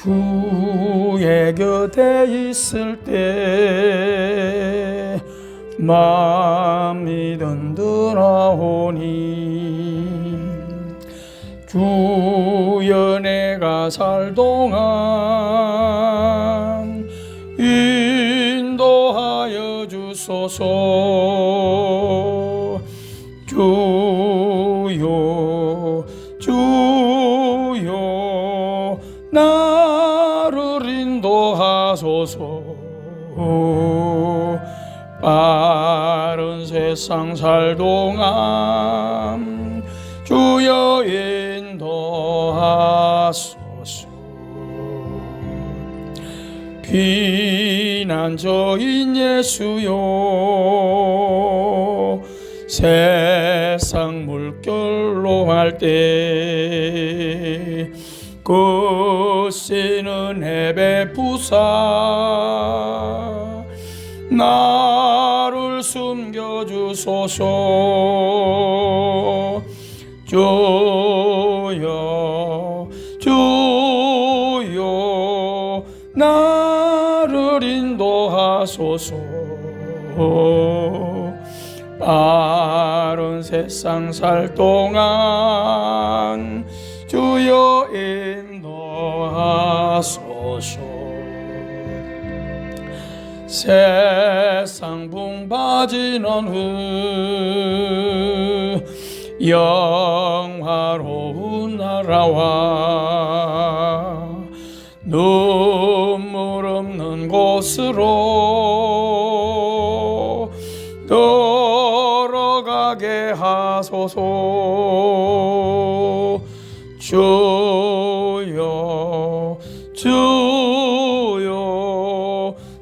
주의 곁에 있을 때 마음이 든든하오니 주여 내가 살 동안 인도하여 주소서. 주여 주여 나를 인도하소서. 빠른 세상 살 동안 주여 인도하소서. 피난처인 예수여 세상 물결로 할 때 거센은 해배 부사 나를 숨겨주소서. 주여 주여 나를 인도하소서. 빠른 세상 살 동안 주여 인도하소서. 세상 붕 빠지는 후 영화로운 나라와 눈물 없는 곳으로 돌아가게 하소서. 주여 주여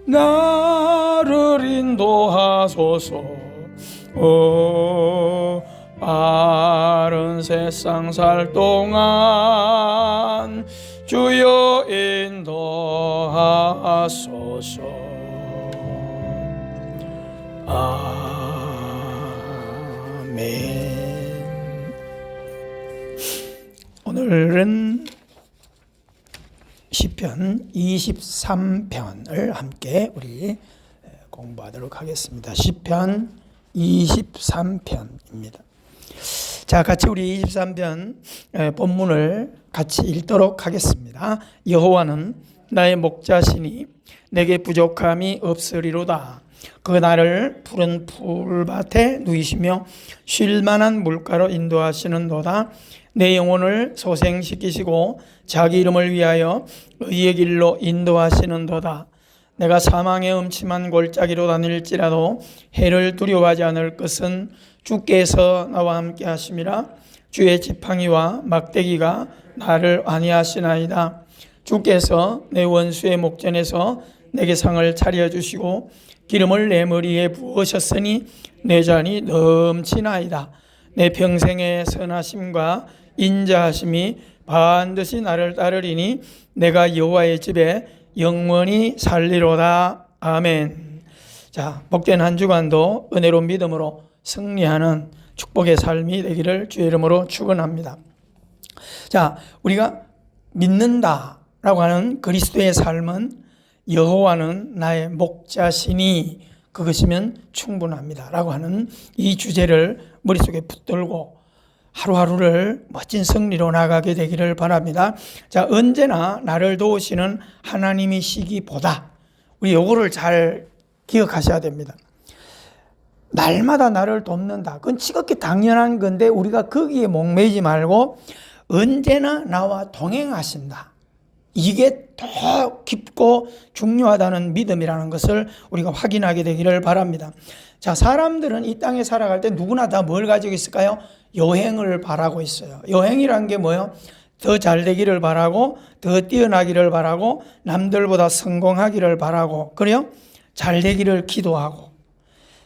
나를 인도하소서. 빠른 세상 살 동안 주여 인도하소서. 아멘. 오늘은 시편 23편을 함께 우리 공부하도록 하겠습니다. 시편 23편입니다. 자, 같이 우리 23편 본문을 같이 읽도록 하겠습니다. 여호와는 나의 목자시니 내게 부족함이 없으리로다. 그 나를 푸른 풀밭에 누이시며 쉴만한 물가로 인도하시는도다. 내 영혼을 소생시키시고 자기 이름을 위하여 의의 길로 인도하시는도다. 내가 사망의 음침한 골짜기로 다닐지라도 해를 두려워하지 않을 것은 주께서 나와 함께 하심이라. 주의 지팡이와 막대기가 나를 안위하시나이다. 주께서 내 원수의 목전에서 내게 상을 차려주시고 기름을 내 머리에 부으셨으니 내 잔이 넘치나이다. 내 평생의 선하심과 인자하심이 반드시 나를 따르리니 내가 여호와의 집에 영원히 살리로다. 아멘. 자, 복된 한 주간도 은혜로운 믿음으로 승리하는 축복의 삶이 되기를 주의 이름으로 축원합니다. 자, 우리가 믿는다라고 하는 그리스도의 삶은 여호와는 나의 목자시니 그것이면 충분합니다라고 하는 이 주제를 머릿속에 붙들고 하루하루를 멋진 승리로 나가게 되기를 바랍니다. 자, 언제나 나를 도우시는 하나님이시기보다 우리 요거를 잘 기억하셔야 됩니다. 날마다 나를 돕는다. 그건 지극히 당연한 건데 우리가 거기에 목매지 말고 언제나 나와 동행하신다. 이게 더 깊고 중요하다는 믿음이라는 것을 우리가 확인하게 되기를 바랍니다. 자, 사람들은 이 땅에 살아갈 때 누구나 다 뭘 가지고 있을까요? 여행을 바라고 있어요. 여행이란 게 뭐예요? 더 잘 되기를 바라고, 더 뛰어나기를 바라고, 남들보다 성공하기를 바라고, 그래요? 잘 되기를 기도하고,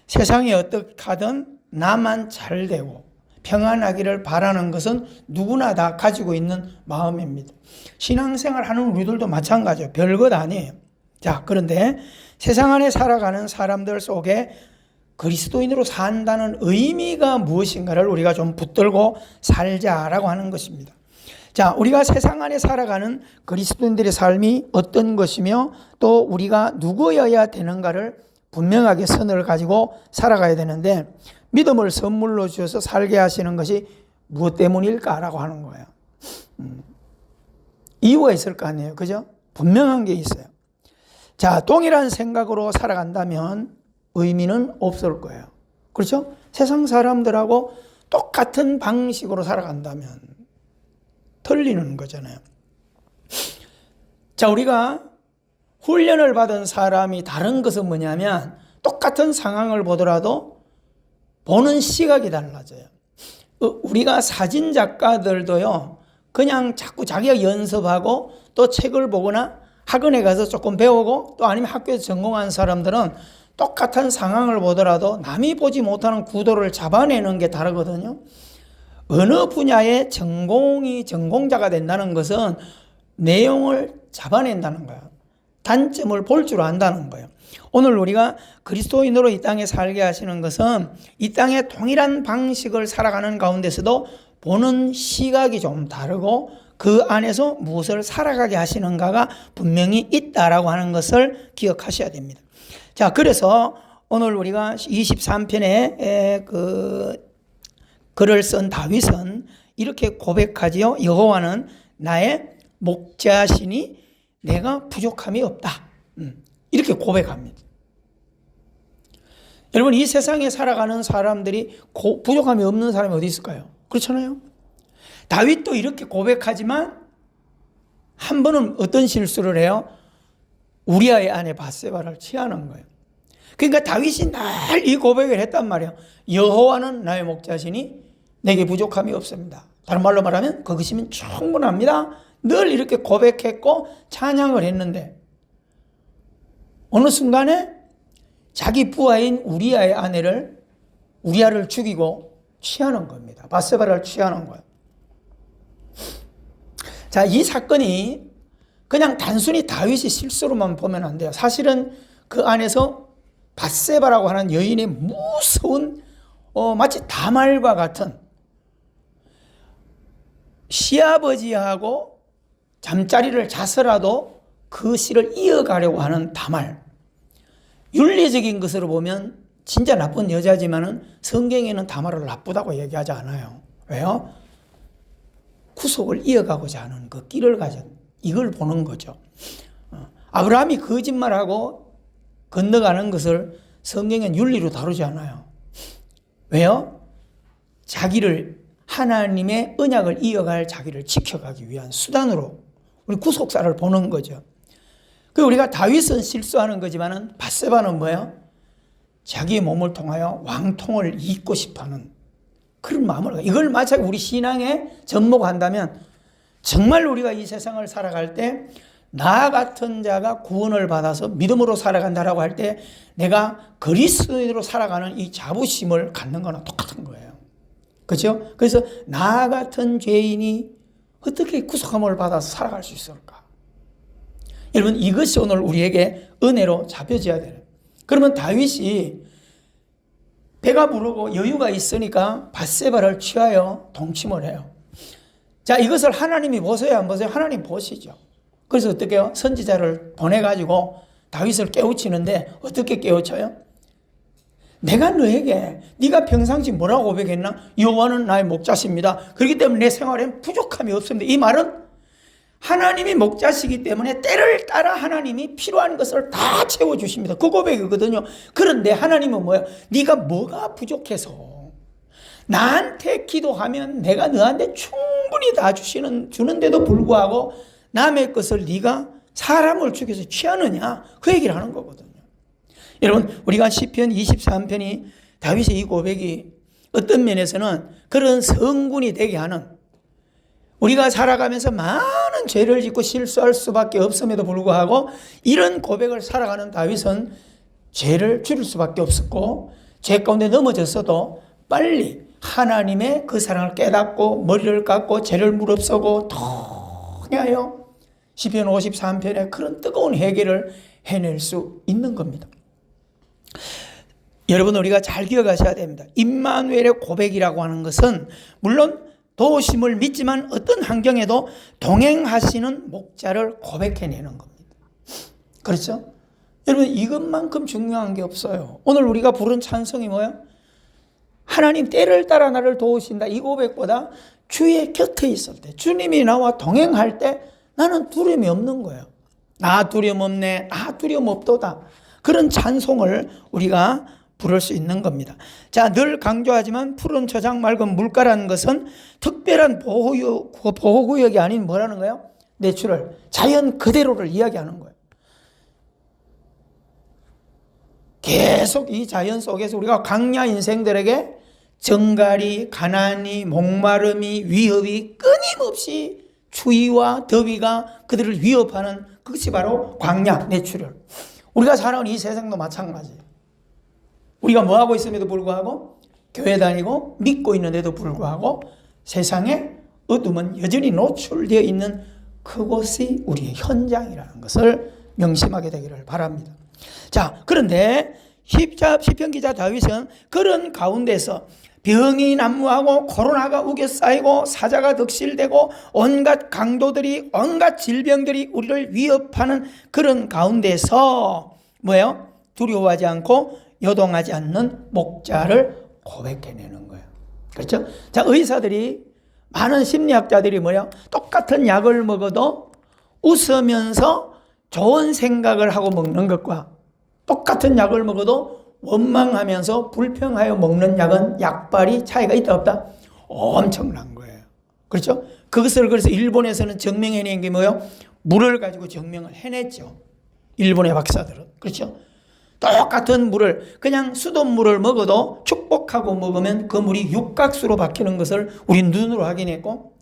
세상이 어떻게 하든 나만 잘 되고 평안하기를 바라는 것은 누구나 다 가지고 있는 마음입니다. 신앙생활 하는 우리들도 마찬가지예요. 별것 아니에요. 자, 그런데 세상 안에 살아가는 사람들 속에 그리스도인으로 산다는 의미가 무엇인가를 우리가 좀 붙들고 살자라고 하는 것입니다. 자, 우리가 세상 안에 살아가는 그리스도인들의 삶이 어떤 것이며 또 우리가 누구여야 되는가를 분명하게 선을 가지고 살아가야 되는데, 믿음을 선물로 주셔서 살게 하시는 것이 무엇 때문일까라고 하는 거예요. 이유가 있을 거 아니에요. 그죠? 분명한 게 있어요. 자, 동일한 생각으로 살아간다면 의미는 없을 거예요. 그렇죠? 세상 사람들하고 똑같은 방식으로 살아간다면 틀리는 거잖아요. 자, 우리가 훈련을 받은 사람이 다른 것은 뭐냐면 똑같은 상황을 보더라도 보는 시각이 달라져요. 우리가 사진 작가들도요, 그냥 자꾸 자기가 연습하고 또 책을 보거나 학원에 가서 조금 배우고 또 아니면 학교에서 전공한 사람들은 똑같은 상황을 보더라도 남이 보지 못하는 구도를 잡아내는 게 다르거든요. 어느 분야의 전공자가 된다는 것은 내용을 잡아낸다는 거예요. 단점을 볼 줄 안다는 거예요. 오늘 우리가 그리스도인으로 이 땅에 살게 하시는 것은 이 땅의 동일한 방식을 살아가는 가운데서도 보는 시각이 좀 다르고 그 안에서 무엇을 살아가게 하시는가가 분명히 있다라고 하는 것을 기억하셔야 됩니다. 자, 그래서 오늘 우리가 23편에 글을 쓴 다윗은 이렇게 고백하지요. 여호와는 나의 목자시니 내가 부족함이 없다. 이렇게 고백합니다. 여러분, 이 세상에 살아가는 사람들이 부족함이 없는 사람이 어디 있을까요? 그렇잖아요. 다윗도 이렇게 고백하지만 한 번은 어떤 실수를 해요? 우리아의 아내 바세바를 취하는 거예요. 그러니까 다윗이 늘 이 고백을 했단 말이에요. 여호와는 나의 목자시니 내게 부족함이 없습니다. 다른 말로 말하면 그것이면 충분합니다. 늘 이렇게 고백했고 찬양을 했는데 어느 순간에 자기 부하인 우리아의 아내를 우리아를 죽이고 취하는 겁니다. 바세바를 취하는 거예요. 자, 이 사건이 그냥 단순히 다윗이 실수로만 보면 안 돼요. 사실은 그 안에서 바세바라고 하는 여인의 무서운 마치 다말과 같은 시아버지하고 잠자리를 자서라도 그 씨를 이어가려고 하는 다말. 윤리적인 것으로 보면 진짜 나쁜 여자지만은 성경에는 다말을 나쁘다고 얘기하지 않아요. 왜요? 구속을 이어가고자 하는 그 끼를 가진 이걸 보는 거죠. 아브라함이 거짓말하고 건너가는 것을 성경은 윤리로 다루지 않아요. 왜요? 자기를 하나님의 언약을 이어갈 자기를 지켜가기 위한 수단으로 우리 구속사를 보는 거죠. 그 우리가 다윗은 실수하는 거지만은 바세바는 뭐예요? 자기의 몸을 통하여 왕통을 잇고 싶어하는 그런 마음을, 이걸 마치 우리 신앙에 접목한다면 정말 우리가 이 세상을 살아갈 때 나 같은 자가 구원을 받아서 믿음으로 살아간다라고 할 때 내가 그리스도인으로 살아가는 이 자부심을 갖는 거나 똑같은 거예요. 그렇죠? 그래서 나 같은 죄인이 어떻게 구속함을 받아서 살아갈 수 있을까? 여러분, 이것이 오늘 우리에게 은혜로 잡혀져야 돼요. 그러면 다윗이 배가 부르고 여유가 있으니까 바세바를 취하여 동침을 해요. 자, 이것을 하나님이 보세요, 안 보세요? 하나님 보시죠. 그래서 어떻게 해요? 선지자를 보내가지고 다윗을 깨우치는데 어떻게 깨우쳐요? 내가 너에게 네가 평상시 뭐라고 고백했나? 여호와는 나의 목자십니다. 그렇기 때문에 내 생활엔 부족함이 없습니다. 이 말은 하나님이 목자시기 때문에 때를 따라 하나님이 필요한 것을 다 채워주십니다. 그 고백이거든요. 그런데 하나님은 뭐예요? 네가 뭐가 부족해서 나한테 기도하면 내가 너한테 충분히 다 주는데도 불구하고 남의 것을 네가 사람을 죽여서 취하느냐? 그 얘기를 하는 거거든요. 여러분, 우리가 시편 23편이 다윗의 이 고백이 어떤 면에서는 그런 성군이 되게 하는, 우리가 살아가면서 많은 죄를 짓고 실수할 수밖에 없음에도 불구하고 이런 고백을 살아가는 다윗은 죄를 줄일 수밖에 없었고 죄 가운데 넘어졌어도 빨리 하나님의 그 사랑을 깨닫고 머리를 깎고 죄를 무릅쓰고 통하여 시편 53편에 그런 뜨거운 해결을 해낼 수 있는 겁니다. 여러분, 우리가 잘 기억하셔야 됩니다. 임마누엘의 고백이라고 하는 것은 물론 도우심을 믿지만 어떤 환경에도 동행하시는 목자를 고백해내는 겁니다. 그렇죠? 여러분, 이것만큼 중요한 게 없어요. 오늘 우리가 부른 찬송이 뭐예요? 하나님 때를 따라 나를 도우신다. 이 고백보다 주의 곁에 있을 때, 주님이 나와 동행할 때 나는 두려움이 없는 거예요. 아, 두려움 없네. 아, 두려움 없도다. 그런 찬송을 우리가 부를 수 있는 겁니다. 자, 늘 강조하지만 푸른 초장 맑은 물가라는 것은 특별한 보호구역이 아닌 뭐라는 거예요? 내추럴, 자연 그대로를 이야기하는 거예요. 계속 이 자연 속에서 우리가 광야 인생들에게 정갈이, 가난이, 목마름이, 위협이 끊임없이 추위와 더위가 그들을 위협하는 그것이 바로 광야, 내추럴. 우리가 살아온 이 세상도 마찬가지예요. 우리가 뭐하고 있음에도 불구하고 교회 다니고 믿고 있는데도 불구하고 세상에 어둠은 여전히 노출되어 있는 그곳이 우리의 현장이라는 것을 명심하게 되기를 바랍니다. 자, 그런데 시편 기자 다윗은 그런 가운데서 병이 난무하고 코로나가 우겨 쌓이고 사자가 득실되고 온갖 강도들이 온갖 질병들이 우리를 위협하는 그런 가운데서 뭐예요? 두려워하지 않고 요동하지 않는 목자를 고백해내는 거예요. 그렇죠? 자, 의사들이 많은 심리학자들이 뭐예요? 똑같은 약을 먹어도 웃으면서 좋은 생각을 하고 먹는 것과 똑같은 약을 먹어도 원망하면서 불평하여 먹는 약은 약발이 차이가 있다 없다? 엄청난 거예요. 그렇죠? 그것을 그래서 일본에서는 증명해낸 게 뭐예요? 물을 가지고 증명을 해냈죠. 일본의 박사들은. 그렇죠? 똑같은 물을 그냥 수돗물을 먹어도 축복하고 먹으면 그 물이 육각수로 바뀌는 것을 우리 눈으로 확인했고,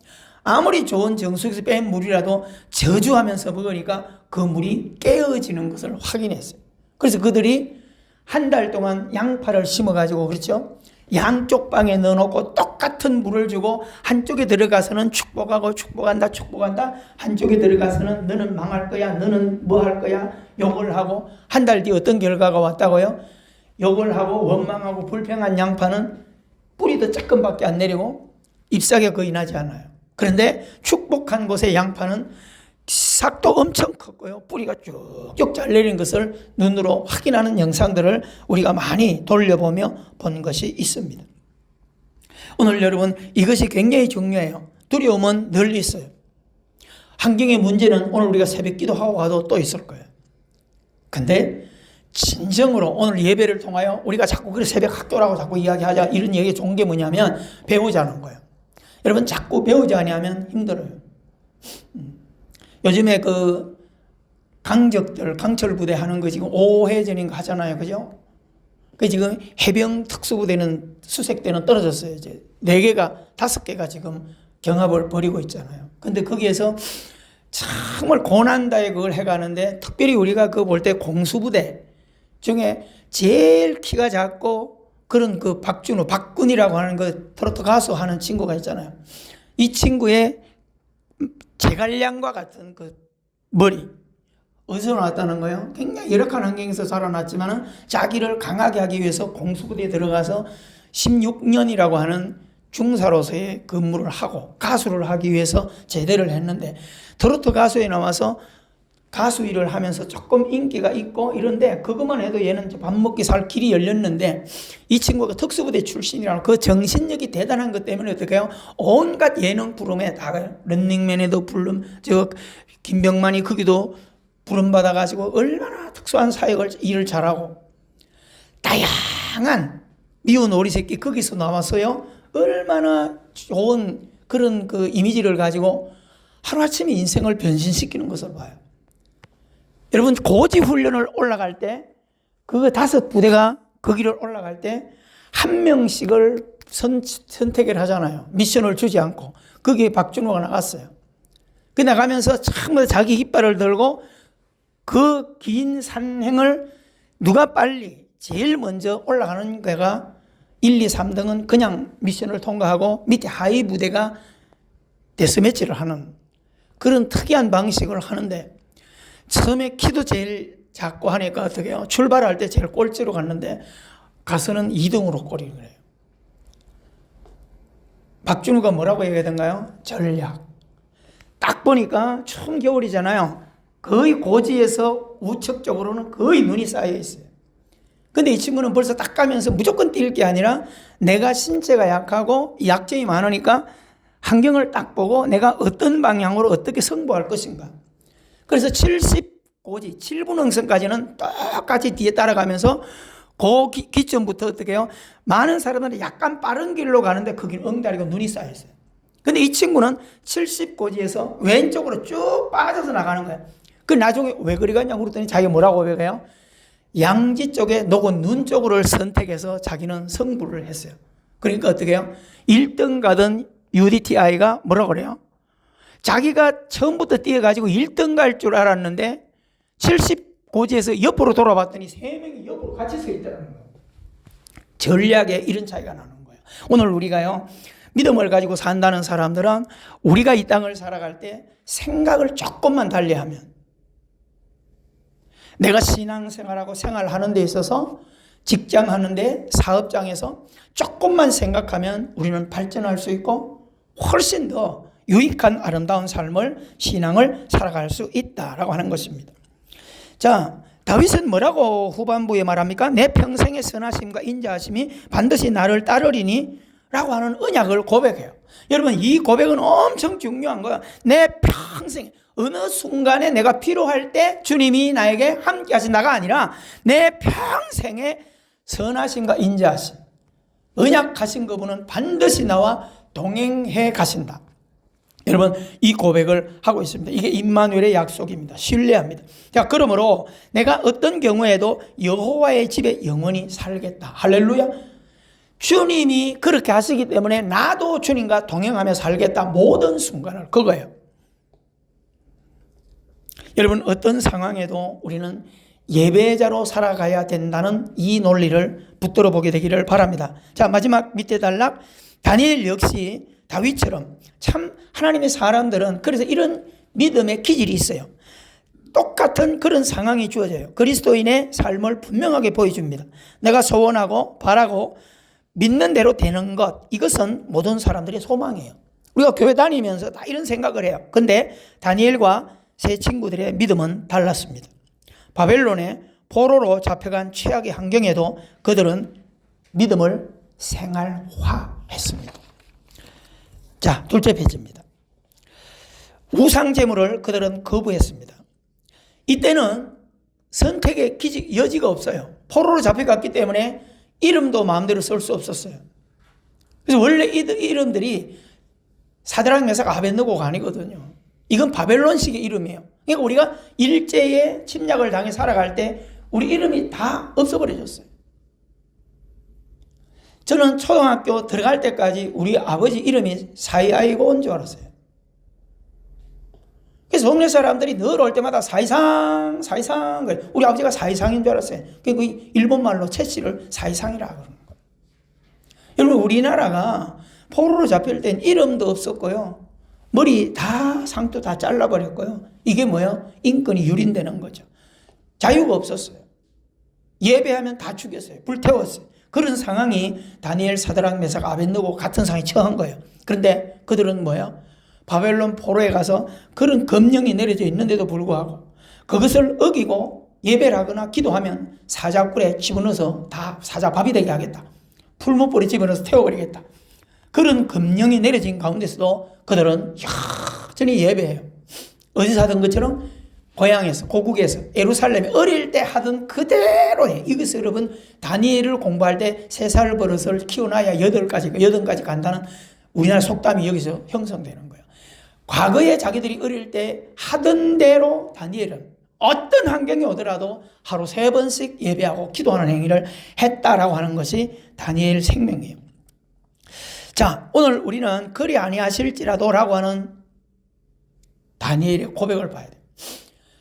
아무리 좋은 정수기에서 뺀 물이라도 저주하면서 먹으니까 그 물이 깨어지는 것을 확인했어요. 그래서 그들이 한 달 동안 양파를 심어가지고, 그렇죠? 양쪽 방에 넣어놓고 똑같은 물을 주고 한쪽에 들어가서는 축복하고 축복한다. 한쪽에 들어가서는 너는 망할 거야, 너는 뭐 할 거야, 욕을 하고, 한 달 뒤 어떤 결과가 왔다고요? 욕을 하고 원망하고 불평한 양파는 뿌리도 조금밖에 안 내리고 잎사귀가 거의 나지 않아요. 그런데 축복한 곳의 양파는 싹도 엄청 컸고요, 뿌리가 쭉쭉 잘 내린 것을 눈으로 확인하는 영상들을 우리가 많이 돌려보며 본 것이 있습니다. 오늘 여러분, 이것이 굉장히 중요해요. 두려움은 늘 있어요. 환경의 문제는 오늘 우리가 새벽 기도하고 가도 또 있을 거예요. 근데 진정으로 오늘 예배를 통하여 우리가 자꾸 그래 새벽 학교라고 자꾸 이야기하자, 이런 얘기 좋은 게 뭐냐면 배우자는 거예요. 여러분, 자꾸 배우지 아니하면 힘들어요. 요즘에 그 강적들, 강철부대 하는 거 지금 5회전인가 하잖아요. 그죠? 그 지금 해병 특수부대는 수색대는 떨어졌어요. 이제 4개가, 5개가 지금 경합을 벌이고 있잖아요. 근데 거기에서 정말 고난다에 그걸 해가는데, 특별히 우리가 그 볼 때 공수부대 중에 제일 키가 작고 그런 그 박준호, 박군이라고 하는 그 트로트 가수 하는 친구가 있잖아요. 이 친구의 제갈량과 같은 그 머리, 어디서 나왔다는 거예요? 굉장히 열악한 환경에서 자라났지만 자기를 강하게 하기 위해서 공수부대에 들어가서 16년이라고 하는 중사로서의 근무를 하고 가수를 하기 위해서 제대를 했는데, 트로트 가수에 나와서 가수 일을 하면서 조금 인기가 있고 이런데, 그것만 해도 얘는 밥 먹기 살 길이 열렸는데, 이 친구가 특수부대 출신이라는 그 정신력이 대단한 것 때문에 어떻게 해요? 온갖 예능 프로그램에 나가요. 런닝맨에도 부름, 김병만이 거기도 부름받아가지고 얼마나 특수한 사역을, 일을 잘하고, 다양한 미운 오리새끼 거기서 나와서요, 얼마나 좋은 그런 그 이미지를 가지고 하루아침에 인생을 변신시키는 것을 봐요. 여러분, 고지 훈련을 올라갈 때, 그 5부대가 거기를 올라갈 때 한 명씩을 선택을 하잖아요. 미션을 주지 않고. 거기에 박준호가 나갔어요. 그 나가면서 정말 자기 깃발을 들고 그 긴 산행을 누가 빨리 제일 먼저 올라가는 거가 1, 2, 3등은 그냥 미션을 통과하고 밑에 하위 부대가 데스매치를 하는 그런 특이한 방식을 하는데, 처음에 키도 제일 작고 하니까 어떻게 해요? 출발할 때 제일 꼴찌로 갔는데 가서는 2등으로 꼴이 그래요. 박준우가 뭐라고 얘기하던가요? 전략. 딱 보니까 추운 겨울이잖아요. 거의 고지에서 우측쪽으로는 거의 눈이 쌓여 있어요. 근데 이 친구는 벌써 딱 가면서 무조건 뛸 게 아니라 내가 신체가 약하고 약점이 많으니까 환경을 딱 보고 내가 어떤 방향으로 어떻게 승부할 것인가. 그래서 70고지, 7분 응선까지는 똑같이 뒤에 따라가면서 그 기점부터 어떻게 해요? 많은 사람들이 약간 빠른 길로 가는데 거기는 엉다리고 눈이 쌓여 있어요. 근데 이 친구는 70고지에서 왼쪽으로 쭉 빠져서 나가는 거예요. 그 나중에 왜 그리 갔냐고 그랬더니 자기가 뭐라고 고백해요? 양지 쪽에 녹은 눈 쪽으로 선택해서 자기는 승부를 했어요. 그러니까 어떻게 해요? 1등 가던 UDTI가 뭐라고 그래요? 자기가 처음부터 뛰어가지고 1등 갈 줄 알았는데 70고지에서 옆으로 돌아봤더니 3명이 옆으로 같이 서 있다는 거예요. 전략에 이런 차이가 나는 거예요. 오늘 우리가요, 믿음을 가지고 산다는 사람들은 우리가 이 땅을 살아갈 때 생각을 조금만 달리하면, 내가 신앙생활하고 생활하는 데 있어서 직장하는데 사업장에서 조금만 생각하면 우리는 발전할 수 있고 훨씬 더 유익한 아름다운 삶을, 신앙을 살아갈 수 있다라고 하는 것입니다. 자, 다윗은 뭐라고 후반부에 말합니까? 내 평생의 선하심과 인자하심이 반드시 나를 따르리니 라고 하는 언약을 고백해요. 여러분, 이 고백은 엄청 중요한 거야. 내 평생, 어느 순간에 내가 필요할 때 주님이 나에게 함께 하신다가 아니라 내 평생의 선하심과 인자하심, 언약하신 그분은 반드시 나와 동행해 가신다. 여러분, 이 고백을 하고 있습니다. 이게 임마누엘의 약속입니다. 신뢰합니다. 자, 그러므로 내가 어떤 경우에도 여호와의 집에 영원히 살겠다. 할렐루야. 주님이 그렇게 하시기 때문에 나도 주님과 동행하며 살겠다. 모든 순간을. 그거예요. 여러분, 어떤 상황에도 우리는 예배자로 살아가야 된다는 이 논리를 붙들어 보게 되기를 바랍니다. 자, 마지막 밑에 단락. 다니엘 역시 다윗처럼 참 하나님의 사람들은 그래서 이런 믿음의 기질이 있어요. 똑같은 그런 상황이 주어져요. 그리스도인의 삶을 분명하게 보여줍니다. 내가 소원하고 바라고 믿는 대로 되는 것, 이것은 모든 사람들의 소망이에요. 우리가 교회 다니면서 다 이런 생각을 해요. 근데 다니엘과 세 친구들의 믿음은 달랐습니다. 바벨론의 포로로 잡혀간 최악의 환경에도 그들은 믿음을 생활화했습니다. 자, 둘째 페이지입니다. 우상 제물을 그들은 거부했습니다. 이때는 선택의 여지가 없어요. 포로로 잡혀갔기 때문에 이름도 마음대로 쓸 수 없었어요. 그래서 원래 이름들이 사드락 메삭 아벳느고가 아니거든요. 이건 바벨론식의 이름이에요. 그러니까 우리가 일제에 침략을 당해 살아갈 때 우리 이름이 다 없어버려졌어요. 저는 초등학교 들어갈 때까지 우리 아버지 이름이 사이아이고 온 줄 알았어요. 그래서 동네 사람들이 늘 올 때마다 사이상 우리 아버지가 사이상인 줄 알았어요. 그 일본말로 채씨를 사이상이라 그러는 거예요. 여러분, 우리나라가 포로로 잡힐 땐 이름도 없었고요. 머리 다 상투 다 잘라버렸고요. 이게 뭐예요? 인권이 유린되는 거죠. 자유가 없었어요. 예배하면 다 죽였어요. 불태웠어요. 그런 상황이 다니엘, 사드락, 메삭, 아벳느고 같은 상황에 처한 거예요. 그런데 그들은 뭐예요? 바벨론 포로에 가서 그런 검령이 내려져 있는데도 불구하고 그것을 어기고 예배를 하거나 기도하면 사자굴에 집어넣어서 다 사자밥이 되게 하겠다. 풀무불에 집어넣어서 태워버리겠다. 그런 검령이 내려진 가운데서도 그들은 여전히 예배해요. 어디서 하던 것처럼 고향에서, 고국에서, 예루살렘에 어릴 때 하던 그대로 해. 이것을 여러분, 다니엘을 공부할 때 3살 버릇을 키워놔야 8가지 간다는 우리나라 속담이 여기서 형성되는 거예요. 과거에 자기들이 어릴 때 하던 대로 다니엘은 어떤 환경이 오더라도 하루 3번씩 예배하고 기도하는 행위를 했다라고 하는 것이 다니엘 생명이에요. 자, 오늘 우리는 그리 아니하실지라도 라고 하는 다니엘의 고백을 봐야 돼요.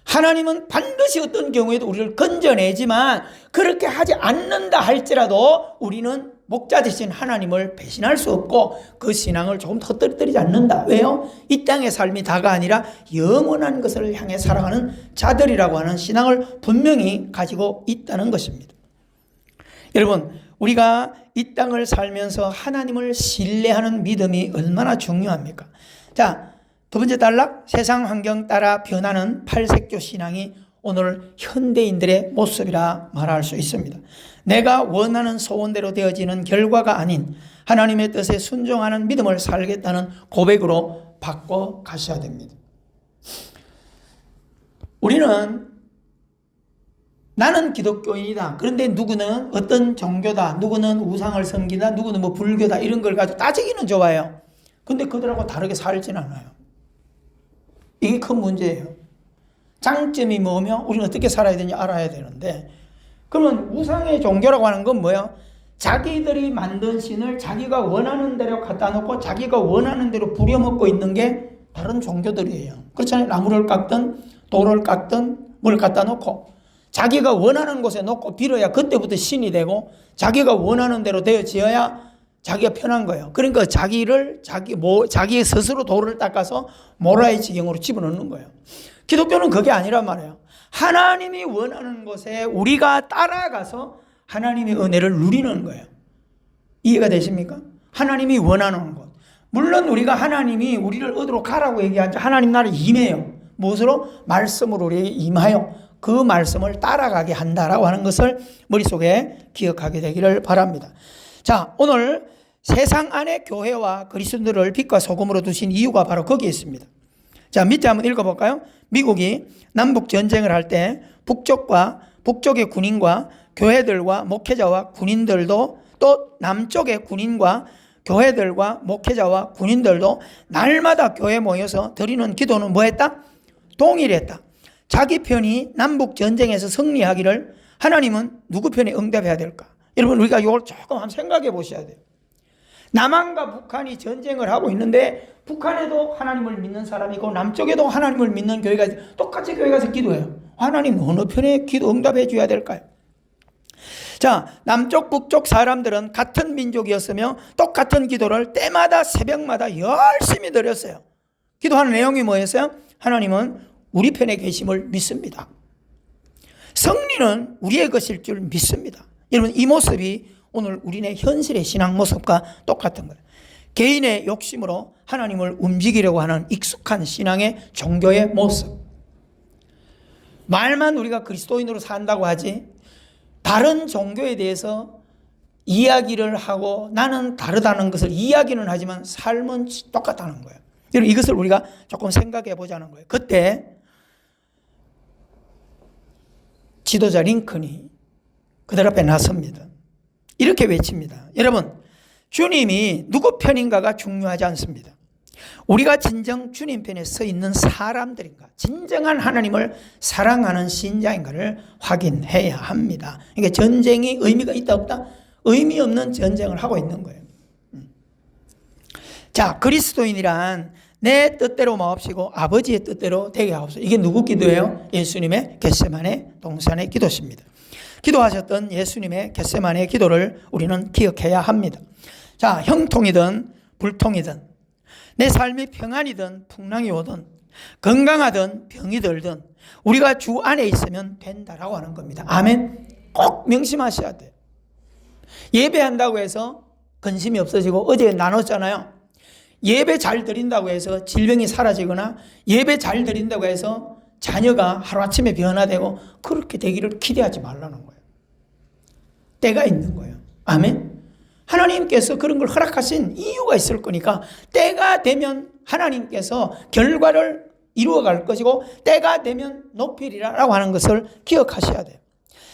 하나님은 반드시 어떤 경우에도 우리를 건져내지만 그렇게 하지 않는다 할지라도 우리는 목자 되신 하나님을 배신할 수 없고 그 신앙을 조금 헛떨어뜨리지 않는다. 왜요? 이 땅의 삶이 다가 아니라 영원한 것을 향해 살아가는 자들이라고 하는 신앙을 분명히 가지고 있다는 것입니다. 여러분, 우리가 이 땅을 살면서 하나님을 신뢰하는 믿음이 얼마나 중요합니까? 자, 두 번째 단락, 세상 환경 따라 변하는 팔색조 신앙이 오늘 현대인들의 모습이라 말할 수 있습니다. 내가 원하는 소원대로 되어지는 결과가 아닌 하나님의 뜻에 순종하는 믿음을 살겠다는 고백으로 바꿔 가셔야 됩니다. 우리는 나는 기독교인이다. 그런데 누구는 어떤 종교다. 누구는 우상을 섬긴다. 누구는 뭐 불교다. 이런 걸 가지고 따지기는 좋아요. 근데 그들하고 다르게 살진 않아요. 이게 큰 문제예요. 장점이 뭐며 우리는 어떻게 살아야 되는지 알아야 되는데, 그러면 우상의 종교라고 하는 건 뭐예요? 자기들이 만든 신을 자기가 원하는 대로 갖다 놓고 자기가 원하는 대로 부려먹고 있는 게 다른 종교들이에요. 그렇잖아요. 나무를 깎든 돌을 깎든 뭘 갖다 놓고 자기가 원하는 곳에 놓고 빌어야 그때부터 신이 되고, 자기가 원하는 대로 되어지어야 자기가 편한 거예요. 그러니까 자기 스스로 돌을 닦아서 모라의 지경으로 집어넣는 거예요. 기독교는 그게 아니란 말이에요. 하나님이 원하는 곳에 우리가 따라가서 하나님의 은혜를 누리는 거예요. 이해가 되십니까? 하나님이 원하는 곳. 물론 우리가 하나님이 우리를 어디로 가라고 얘기하지, 하나님 나라에 임해요. 무엇으로? 말씀으로 우리에게 임하여 그 말씀을 따라가게 한다라고 하는 것을 머릿속에 기억하게 되기를 바랍니다. 자, 오늘 세상 안에 교회와 그리스도인들을 빛과 소금으로 두신 이유가 바로 거기에 있습니다. 자, 밑에 한번 읽어볼까요? 미국이 남북 전쟁을 할 때 북쪽의 군인과 교회들과 목회자와 군인들도, 또 남쪽의 군인과 교회들과 목회자와 군인들도 날마다 교회에 모여서 드리는 기도는 뭐했다? 동일했다. 자기 편이 남북 전쟁에서 승리하기를 하나님은 누구 편에 응답해야 될까? 여러분, 우리가 이걸 조금 한번 생각해 보셔야 돼요. 남한과 북한이 전쟁을 하고 있는데 북한에도 하나님을 믿는 사람이 있고 남쪽에도 하나님을 믿는 교회가 있어요. 똑같이 교회 가서 기도해요. 하나님 어느 편에 기도 응답해 줘야 될까요? 자, 남쪽 북쪽 사람들은 같은 민족이었으며 똑같은 기도를 때마다 새벽마다 열심히 드렸어요. 기도하는 내용이 뭐였어요? 하나님은 우리 편에 계심을 믿습니다. 승리는 우리의 것일 줄 믿습니다. 여러분, 이 모습이 오늘 우리네 현실의 신앙 모습과 똑같은 거예요. 개인의 욕심으로 하나님을 움직이려고 하는 익숙한 신앙의 종교의 모습. 말만 우리가 그리스도인으로 산다고 하지 다른 종교에 대해서 이야기를 하고 나는 다르다는 것을 이야기는 하지만 삶은 똑같다는 거예요. 여러분, 이것을 우리가 조금 생각해 보자는 거예요. 그때 지도자 링컨이 그들 앞에 나섭니다. 이렇게 외칩니다. 여러분, 주님이 누구 편인가가 중요하지 않습니다. 우리가 진정 주님 편에 서 있는 사람들인가, 진정한 하나님을 사랑하는 신자인가를 확인해야 합니다. 그러니까 전쟁이 의미가 있다 없다? 의미 없는 전쟁을 하고 있는 거예요. 자, 그리스도인이란 내 뜻대로 마옵시고 아버지의 뜻대로 되게 하옵소서. 이게 누구 기도예요? 예수님의 겟세마네 동산의 기도십니다. 기도하셨던 예수님의 겟세마네 기도를 우리는 기억해야 합니다. 자, 형통이든 불통이든 내 삶이 평안이든 풍랑이 오든 건강하든 병이 들든 우리가 주 안에 있으면 된다라고 하는 겁니다. 아멘. 꼭 명심하셔야 돼요. 예배한다고 해서 근심이 없어지고, 어제 나눴잖아요. 예배 잘 드린다고 해서 질병이 사라지거나 예배 잘 드린다고 해서 자녀가 하루아침에 변화되고 그렇게 되기를 기대하지 말라는 거예요. 때가 있는 거예요. 아멘. 하나님께서 그런 걸 허락하신 이유가 있을 거니까 때가 되면 하나님께서 결과를 이루어갈 것이고 때가 되면 높이리라고 하는 것을 기억하셔야 돼요.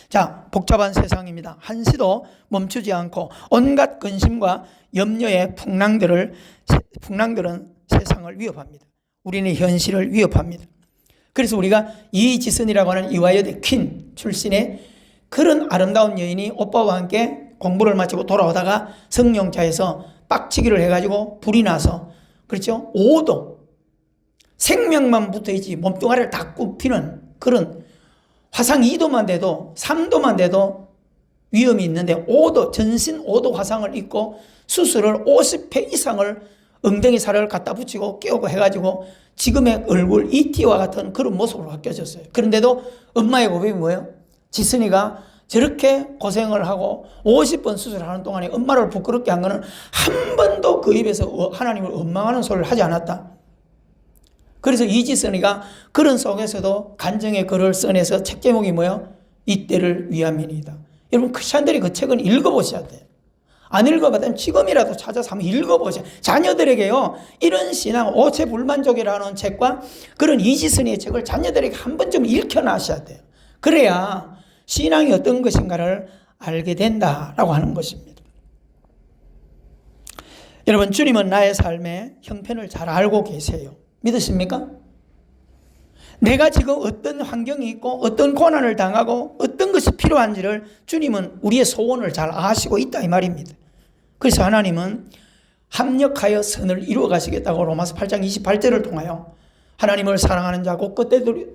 자, 복잡한 세상입니다. 한시도 멈추지 않고 온갖 근심과 염려의 풍랑들은 세상을 위협합니다. 우리는 현실을 위협합니다. 그래서 우리가 이지선이라고 하는 이화여대 퀸 출신의 그런 아름다운 여인이 오빠와 함께 공부를 마치고 돌아오다가 성령차에서 빡치기를 해가지고 불이 나서, 그렇죠? 5도 생명만 붙어있지 몸뚱아리를 다 굽히는 그런, 화상 2도만 돼도 3도만 돼도 위험이 있는데 5도 전신 5도 화상을 입고 수술을 50회 이상을 엉덩이 살을 갖다 붙이고 끼우고 해가지고 지금의 얼굴 이티와 같은 그런 모습으로 바뀌어졌어요. 그런데도 엄마의 고백이 뭐예요? 지선이가 저렇게 고생을 하고 50번 수술하는 동안에 엄마를 부끄럽게 한 거는 한 번도 그 입에서 하나님을 원망하는 소리를 하지 않았다. 그래서 이지선이가 그런 속에서도 간증의 글을 써내서 책 제목이 뭐예요? 이때를 위함이니이다. 여러분 크리스찬들이 그 책은 읽어보셔야 돼요. 안 읽어봤다면 지금이라도 찾아서 한번 읽어보세요. 자녀들에게요, 이런 신앙, 오체불만족이라는 책과 그런 이지선이의 책을 자녀들에게 한 번쯤 읽혀놔셔야 돼요. 그래야 신앙이 어떤 것인가를 알게 된다라고 하는 것입니다. 여러분, 주님은 나의 삶의 형편을 잘 알고 계세요. 믿으십니까? 내가 지금 어떤 환경이 있고 어떤 고난을 당하고 어떤 것이 필요한지를 주님은 우리의 소원을 잘 아시고 있다 이 말입니다. 그래서 하나님은 합력하여 선을 이루어 가시겠다고 로마서 8장 28절을 통하여 하나님을 사랑하는 자고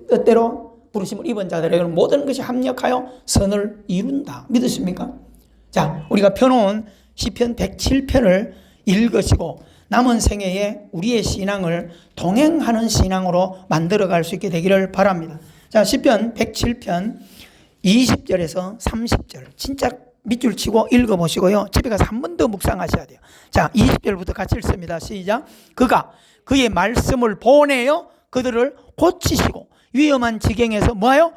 뜻대로 부르심을 입은 자들에게는 모든 것이 합력하여 선을 이룬다. 믿으십니까? 자, 우리가 펴놓은 시편 107편을 읽으시고 남은 생애에 우리의 신앙을 동행하는 신앙으로 만들어갈 수 있게 되기를 바랍니다. 자, 시편 107편 20절에서 30절 진짜 밑줄 치고 읽어보시고요. 집에 가서 한 번 더 묵상하셔야 돼요. 자, 20절부터 같이 읽습니다. 시작. 그가 그의 말씀을 보내어 그들을 고치시고 위험한 지경에서 뭐하여?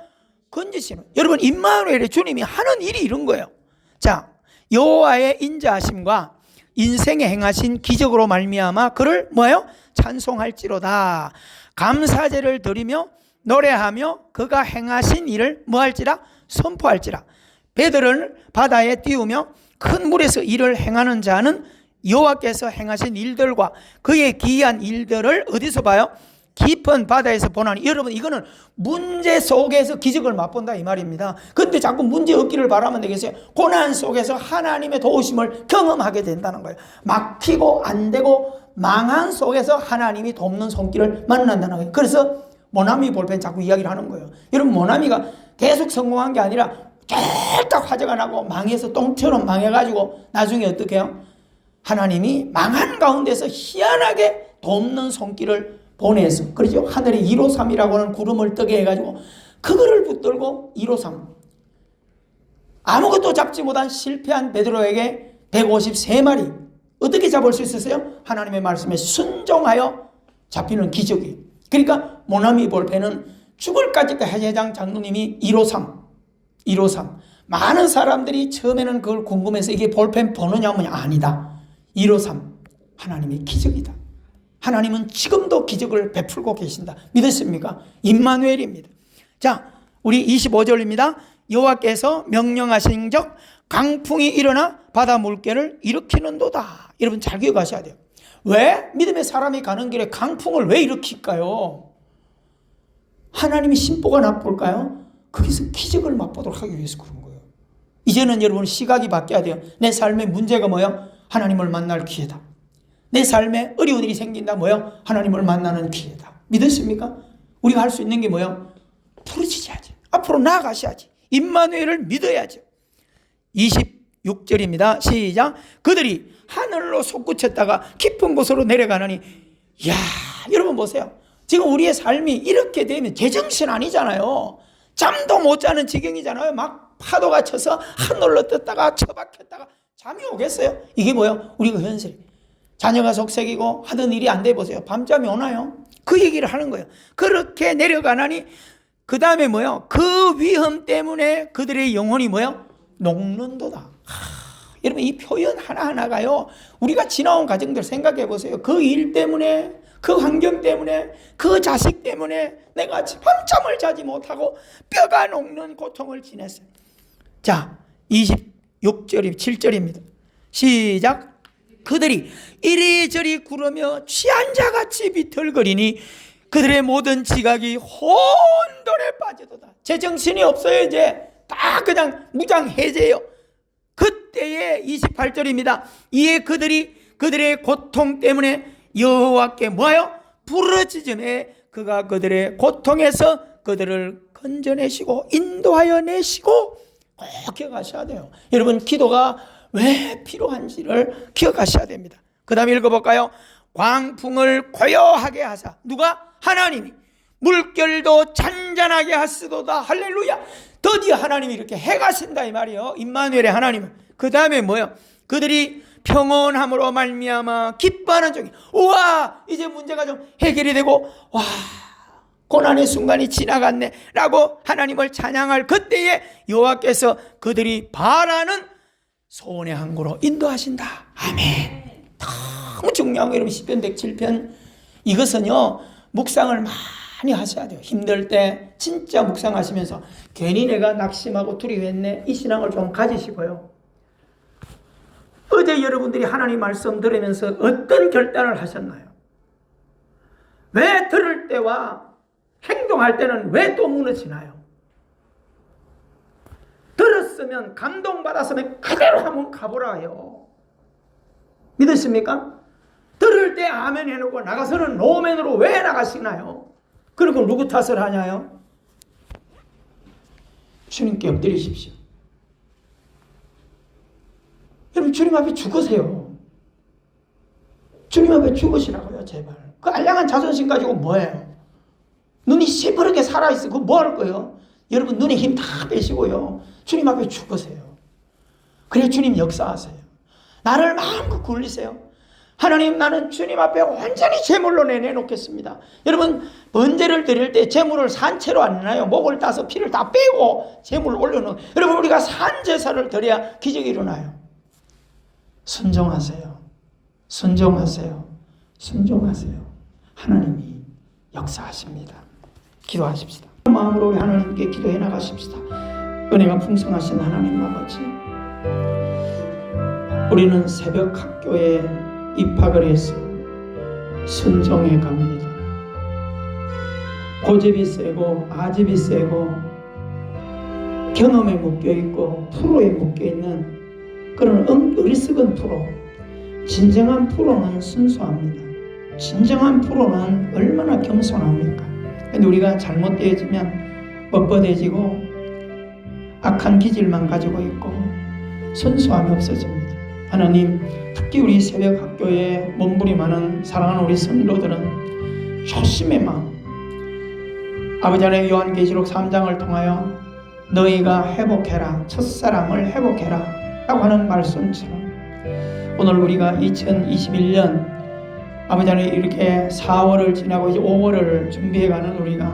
건지시는. 여러분, 임마누엘의 주님이 하는 일이 이런 거예요. 자, 여호와의 인자하심과 인생에 행하신 기적으로 말미암아 그를 뭐예요? 찬송할지로다. 감사제를 드리며 노래하며 그가 행하신 일을 뭐할지라? 선포할지라. 배들을 바다에 띄우며 큰 물에서 일을 행하는 자는 여호와께서 행하신 일들과 그의 기이한 일들을 어디서 봐요? 깊은 바다에서 보나니. 여러분, 이거는 문제 속에서 기적을 맛본다 이 말입니다. 그런데 자꾸 문제 없기를 바라면 되겠어요? 고난 속에서 하나님의 도우심을 경험하게 된다는 거예요. 막히고 안 되고 망한 속에서 하나님이 돕는 손길을 만난다는 거예요. 그래서 모나미 볼펜 자꾸 이야기를 하는 거예요. 여러분, 모나미가 계속 성공한 게 아니라 쫄딱 화재가 나고 망해서 똥처럼 망해가지고 나중에 어떻게 해요? 하나님이 망한 가운데서 희한하게 돕는 손길을 보내서, 그렇죠? 하늘에 153이라고 하는 구름을 뜨게 해가지고 그거를 붙들고 153, 아무것도 잡지 못한 실패한 베드로에게 153마리 어떻게 잡을 수 있었어요? 하나님의 말씀에 순종하여 잡히는 기적이에요. 그러니까 모나미 볼펜은 죽을 까짓 해장 장로님이 153 많은 사람들이 처음에는 그걸 궁금해서 이게 볼펜 번호냐면 아니다. 153 하나님의 기적이다. 하나님은 지금도 기적을 베풀고 계신다. 믿으십니까? 임마누엘입니다. 자, 우리 25절입니다. 여호와께서 명령하신즉 강풍이 일어나 바다 물결을 일으키는도다. 여러분 잘 기억하셔야 돼요. 왜? 믿음의 사람이 가는 길에 강풍을 왜 일으킬까요? 하나님이 심보가 나쁠까요? 거기서 기적을 맛보도록 하기 위해서 그런 거예요. 이제는 여러분 시각이 바뀌어야 돼요. 내 삶의 문제가 뭐예요? 하나님을 만날 기회다. 내 삶에 어려운 일이 생긴다. 뭐예요? 하나님을 만나는 기회다. 믿으십니까? 우리가 할 수 있는 게 뭐예요? 부르짖어야지. 앞으로 나아가셔야지. 임마누엘을 믿어야죠. 26절입니다. 시작. 그들이 하늘로 솟구쳤다가 깊은 곳으로 내려가느니. 이야, 여러분 보세요. 지금 우리의 삶이 이렇게 되면 제정신 아니잖아요. 잠도 못 자는 지경이잖아요. 막 파도가 쳐서 하늘로 떴다가 처박혔다가 잠이 오겠어요? 이게 뭐예요? 우리가 현실. 자녀가 속색이고 하던 일이 안 돼 보세요. 밤잠이 오나요? 그 얘기를 하는 거예요. 그렇게 내려가나니 그 다음에 뭐예요? 그 위험 때문에 그들의 영혼이 뭐예요? 녹는도다. 여러분 이 표현 하나하나가요. 우리가 지나온 과정들 생각해 보세요. 그 일 때문에, 그 환경 때문에, 그 자식 때문에 내가 밤잠을 자지 못하고 뼈가 녹는 고통을 지냈어요. 자, 7절입니다. 시작. 그들이 이리저리 구르며 취한 자같이 비틀거리니 그들의 모든 지각이 혼돈에 빠지도다. 제정신이 없어요. 이제 다 그냥 무장해제예요. 그때의 28절입니다. 이에 그들이 그들의 고통 때문에 여호와께 뭐하여? 부르짖음에 그가 그들의 고통에서 그들을 건져내시고 인도하여 내시고 꼭 기억하셔야 돼요. 여러분 기도가 왜 필요한지를 기억하셔야 됩니다. 그 다음에 읽어볼까요? 광풍을 고요하게 하사. 누가? 하나님이 물결도 잔잔하게 하시도다. 할렐루야. 드디어 하나님이 이렇게 해가신다 이 말이요. 임마누엘의 하나님은. 그 다음에 뭐요? 그들이 평온함으로 말미암아 기뻐하는 중에, 우와, 이제 문제가 좀 해결이 되고, 와, 고난의 순간이 지나갔네 라고 하나님을 찬양할 그때에 여호와께서 그들이 바라는 소원의 항구로 인도하신다. 아멘. 너무 중요한 거예요. 시편 107편 이것은요, 묵상을 많이 하셔야 돼요. 힘들 때 진짜 묵상하시면서 괜히 내가 낙심하고 두려워했네, 이 신앙을 좀 가지시고요. 어제 여러분들이 하나님 말씀 들으면서 어떤 결단을 하셨나요? 왜 들을 때와 행동할 때는 왜 또 무너지나요? 들었으면, 감동받았으면 그대로 한번 가보라요. 믿으십니까? 들을 때 아멘 해놓고 나가서는 노멘으로 왜 나가시나요? 그리고 누구 탓을 하냐요? 주님께 엎드리십시오. 여러분, 주님 앞에 죽으세요. 주님 앞에 죽으시라고요, 제발. 그 알량한 자존심 가지고 뭐해요? 눈이 시퍼렇게 살아있어. 그거 뭐 할 거예요? 여러분, 눈에 힘 다 빼시고요, 주님 앞에 죽으세요. 그래 주님 역사하세요. 나를 마음껏 굴리세요. 하나님, 나는 주님 앞에 완전히 제물로 내놓겠습니다. 여러분, 번제를 드릴 때 제물을 산채로 안 내나요? 목을 따서 피를 다 빼고 제물을 올려놓은. 여러분, 우리가 산제사를 드려야 기적이 일어나요. 순종하세요. 순종하세요. 순종하세요. 하나님이 역사하십니다. 기도하십시다. 마음으로 하나님께 기도해 나가십시다. 은혜가 풍성하신 하나님 아버지, 우리는 새벽 학교에 입학을 해서 순종해 갑니다. 고집이 세고 아집이 세고 경험에 묶여있고 프로에 묶여있는 그런 어리석은 프로. 진정한 프로는 순수합니다. 진정한 프로는 얼마나 겸손합니까? 근데 우리가 잘못되어지면 뻣뻣해지고 악한 기질만 가지고 있고 순수함이 없어집니다. 하나님, 특히 우리 새벽 학교에 몸부림하는 사랑하는 우리 성도들은 초심의 마음, 아버지 하나님 요한계시록 3장을 통하여 너희가 회복해라, 첫사랑을 회복해라 라고 하는 말씀처럼 오늘 우리가 2021년 아버지 하나님 이렇게 4월을 지나고 이제 5월을 준비해가는 우리가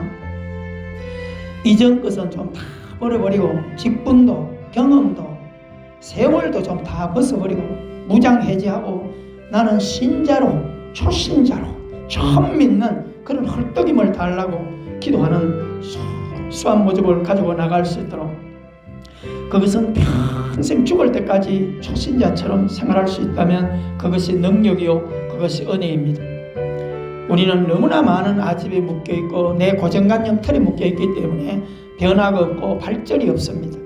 이전 것은 좀 다 버려버리고 직분도 경험도 세월도 좀 다 벗어버리고 무장해제하고 나는 신자로, 초신자로 처음 믿는 그런 헐떡임을 달라고 기도하는 수한 모습을 가지고 나갈 수 있도록, 그것은 평생 죽을 때까지 초신자처럼 생활할 수 있다면 그것이 능력이요, 그것이 은혜입니다. 우리는 너무나 많은 아집에 묶여있고 내 고정관념 틀에 묶여있기 때문에 변화가 없고 발전이 없습니다.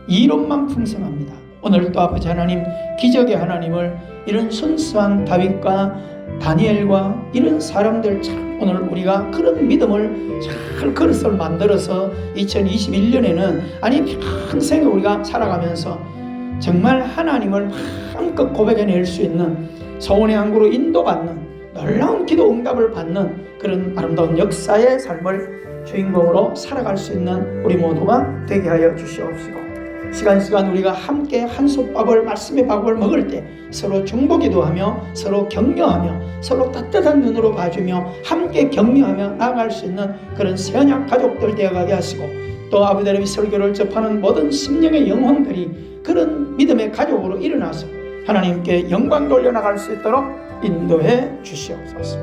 이론만 풍성합니다. 오늘 또 아버지 하나님, 기적의 하나님을 이런 순수한 다윗과 다니엘과 이런 사람들, 참 오늘 우리가 그런 믿음을 잘 그릇을 만들어서 2021년에는 아니 평생 우리가 살아가면서 정말 하나님을 마음껏 고백해낼 수 있는 소원의 항구로 인도받는 놀라운 기도 응답을 받는 그런 아름다운 역사의 삶을 주인공으로 살아갈 수 있는 우리 모두가 되게 하여 주시옵시고, 시간 우리가 함께 한솥밥을, 말씀의 밥을 먹을 때 서로 중보기도 하며 서로 격려하며 서로 따뜻한 눈으로 봐주며 함께 격려하며 나아갈 수 있는 그런 새언약 가족들 되어가게 하시고, 또 아버지 하나님의 설교를 접하는 모든 심령의 영혼들이 그런 믿음의 가족으로 일어나서 하나님께 영광 돌려나갈 수 있도록 인도해 주시옵소서.